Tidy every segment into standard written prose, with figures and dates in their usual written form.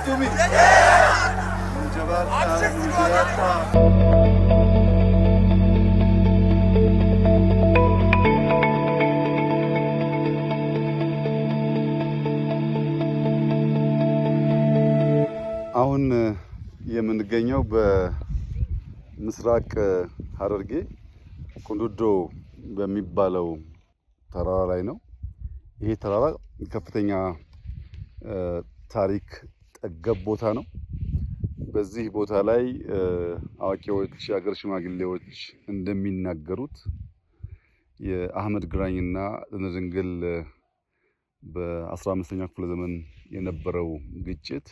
Tumi. አሁን የምንገኘው በምስራቅ ሐረርጌ ቁንዱዶ በሚባለው ተራራ ላይ ነው። ይሄ ተራራ ከፍተኛ ታሪክ ጠገብ ቦታ ነው። በዚህ ቦታ ላይ አዋቂዎች፣ የሀገር ሽማግሌዎች እንደሚናገሩት የአህመድ ግራኝና ድንግል በ15ኛው ክፍለ ዘመን የነበረው ግጭት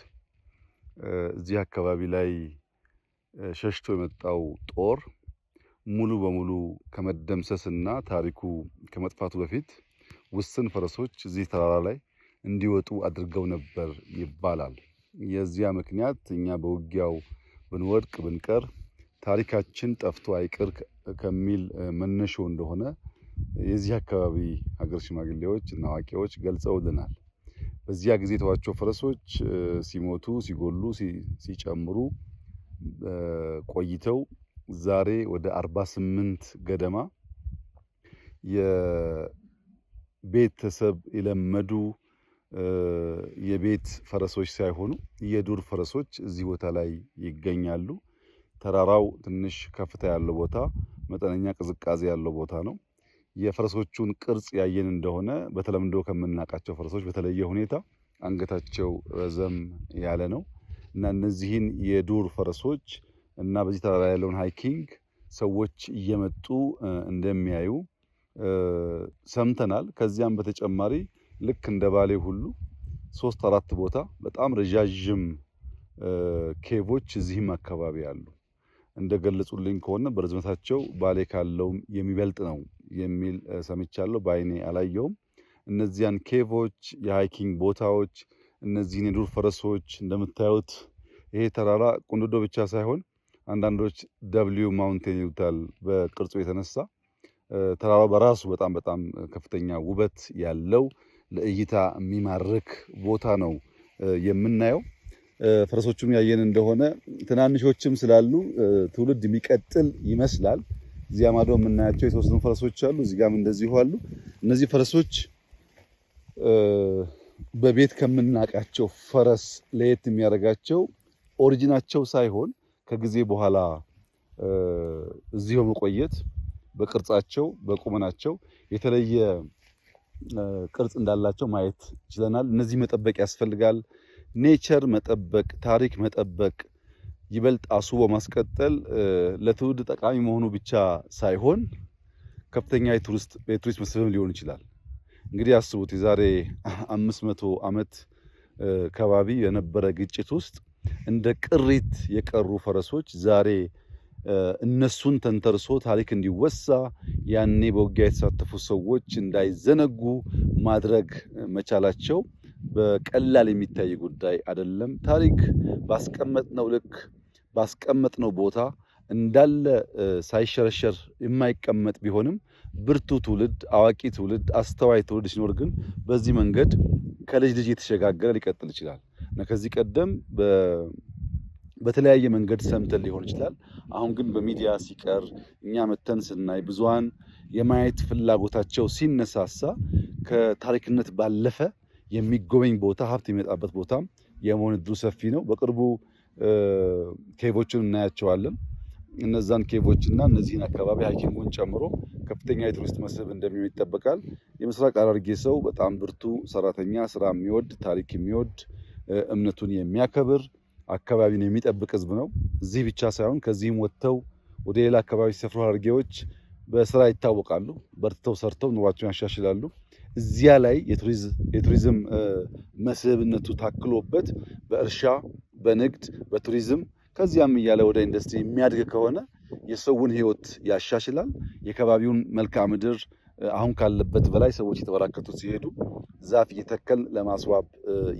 እዚህ አካባቢ ላይ ሸሽቶ የመጣው ጦር ሙሉ በሙሉ ከመደምሰስና ታሪኩ ከመጥፋቱ በፊት ውስን ፈረሶች እዚህ ተራራ ላይ እንዲወጡ አድርገው ነበር ይባላል። የዚያ ምክንያት እኛ በውጊያው ብንወድቅ ብንቀር ታሪካችን ጠፍቶ አይቅር ከሚል መነሾ እንደሆነ የዚህ አካባቢ ሀገር ሽማግሌዎች እና አዋቂዎች ገልጸውልናል። በዚያ ጊዜ የተዋቸው ፈረሶች ሲሞቱ፣ ሲጎሉ፣ ሲጨምሩ ቆይተው ዛሬ ወደ 48 ገደማ የቤተሰብ የለመዱ የቤት ፈረሶች ሳይሆኑ የዱር ፈረሶች እዚህ ቦታ ላይ ይገኛሉ። ተራራው ትንሽ ከፍታ ያለው ቦታ፣ መጠነኛ ቅዝቃዜ ያለው ቦታ ነው። የፈረሶቹን ቅርጽ ያየን እንደሆነ በተለምዶ ከምናውቃቸው ፈረሶች በተለየ ሁኔታ አንገታቸው ረዘም ያለ ነው እና እነዚህን የዱር ፈረሶች እና በዚህ ተራራ ያለውን ሃይኪንግ ሰዎች እየመጡ እንደሚያዩ ሰምተናል። ከዚያም በተጨማሪ ልክ እንደ ባሌ ሁሉ 3-4 ቦታ በጣም ረዣዥም ኬቮች እዚህም አካባቢ አሉ። እንደገለጹልኝ ከሆነ በርዝመታቸው ባሌ ካለው የሚበልጥ ነው የሚል ሰምቻለሁ። በአይኔ አላየውም። እነዚያን ኬቮች፣ የሃይኪንግ ቦታዎች፣ እነዚህን የዱር ፈረሶች እንደምታዩት ይሄ ተራራ ቁንዱዶ ብቻ ሳይሆን አንዳንዶች ደብሊው ማውንቴን ይሉታል በቅርጹ የተነሳ ተራራው በራሱ በጣም በጣም ከፍተኛ ውበት ያለው ለእይታ የሚማርክ ቦታ ነው የምናየው። ፈረሶቹም ያየን እንደሆነ ትናንሾችም ስላሉ ትውልድ የሚቀጥል ይመስላል። እዚያ ማዶ የምናያቸው የተወሰኑ ፈረሶች አሉ፣ እዚህ ጋርም እንደዚሁ አሉ። እነዚህ ፈረሶች በቤት ከምናውቃቸው ፈረስ ለየት የሚያደርጋቸው ኦሪጂናቸው ሳይሆን ከጊዜ በኋላ እዚህ በመቆየት በቅርጻቸው በቁመናቸው የተለየ ቅርጽ እንዳላቸው ማየት ችለናል። እነዚህ መጠበቅ ያስፈልጋል። ኔቸር መጠበቅ፣ ታሪክ መጠበቅ ይበልጥ አስቦ ማስቀጠል ለትውልድ ጠቃሚ መሆኑ ብቻ ሳይሆን ከፍተኛ የቱሪስት መስህብም ሊሆን ይችላል። እንግዲህ አስቡት የዛሬ 500 ዓመት ከባቢ የነበረ ግጭት ውስጥ እንደ ቅሪት የቀሩ ፈረሶች ዛሬ እነሱን ተንተርሶ ታሪክ እንዲወሳ ያኔ በውጊያ የተሳተፉ ሰዎች እንዳይዘነጉ ማድረግ መቻላቸው በቀላል የሚታይ ጉዳይ አይደለም። ታሪክ ባስቀመጥነው ልክ ባስቀመጥነው ቦታ እንዳለ ሳይሸረሸር የማይቀመጥ ቢሆንም ብርቱ ትውልድ፣ አዋቂ ትውልድ፣ አስተዋይ ትውልድ ሲኖር ግን በዚህ መንገድ ከልጅ ልጅ የተሸጋገረ ሊቀጥል ይችላል እና ከዚህ ቀደም በተለያየ መንገድ ሰምተን ሊሆን ይችላል። አሁን ግን በሚዲያ ሲቀር እኛ መተን ስናይ ብዙሃን የማየት ፍላጎታቸው ሲነሳሳ ከታሪክነት ባለፈ የሚጎበኝ ቦታ ሀብት የሚመጣበት ቦታ የመሆን እድሉ ሰፊ ነው። በቅርቡ ኬቮችን እናያቸዋለን። እነዛን ኬቮች እና እነዚህን አካባቢ ሃይኪንጉን ጨምሮ ከፍተኛ የቱሪስት መስህብ እንደሚሆን ይጠበቃል። የምስራቅ ሐረርጌ ሰው በጣም ብርቱ ሰራተኛ፣ ስራ የሚወድ፣ ታሪክ የሚወድ፣ እምነቱን የሚያከብር፣ አካባቢን የሚጠብቅ ህዝብ ነው። እዚህ ብቻ ሳይሆን ከዚህም ወጥተው ወደ ሌላ አካባቢ ሲሰፍሩ ሐረርጌዎች በስራ ይታወቃሉ። በርትተው ሰርተው ኑሯቸውን ያሻሽላሉ። እዚያ ላይ የቱሪዝም መስህብነቱ ታክሎበት በእርሻ፣ በንግድ፣ በቱሪዝም ከዚያም እያለ ወደ ኢንዱስትሪ የሚያድግ ከሆነ የሰውን ህይወት ያሻሽላል። የከባቢውን መልክዓ ምድር አሁን ካለበት በላይ ሰዎች የተበራከቱ ሲሄዱ ዛፍ እየተከል ለማስዋብ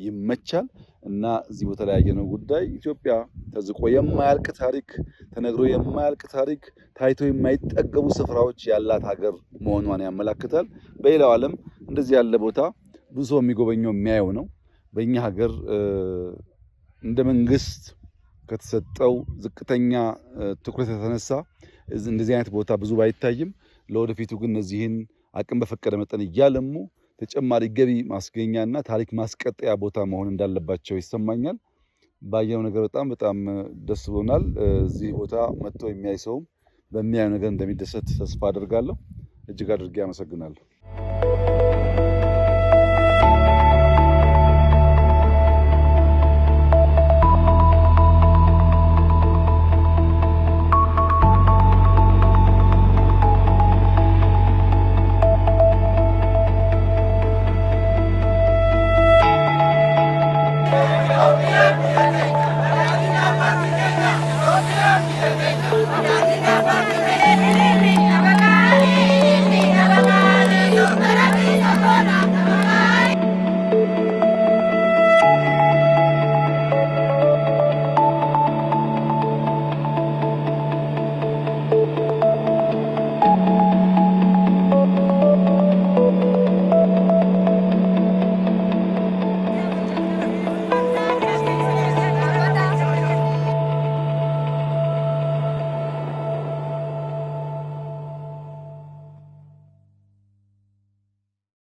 ይመቻል እና እዚህ ቦታ ላይ ያየነው ጉዳይ ኢትዮጵያ ተዝቆ የማያልቅ ታሪክ፣ ተነግሮ የማያልቅ ታሪክ፣ ታይቶ የማይጠገቡ ስፍራዎች ያላት ሀገር መሆኗን ያመላክታል። በሌላው ዓለም እንደዚህ ያለ ቦታ ብዙ ሰው የሚጎበኘው የሚያየው ነው። በእኛ ሀገር እንደ መንግስት ከተሰጠው ዝቅተኛ ትኩረት የተነሳ እንደዚህ አይነት ቦታ ብዙ ባይታይም ለወደፊቱ ግን እነዚህን አቅም በፈቀደ መጠን እያለሙ ተጨማሪ ገቢ ማስገኛና ታሪክ ማስቀጠያ ቦታ መሆን እንዳለባቸው ይሰማኛል። ባየነው ነገር በጣም ደስ ብሎናል። እዚህ ቦታ መጥቶ የሚያይ ሰውም በሚያየው ነገር እንደሚደሰት ተስፋ አደርጋለሁ። እጅግ አድርጌ አመሰግናለሁ።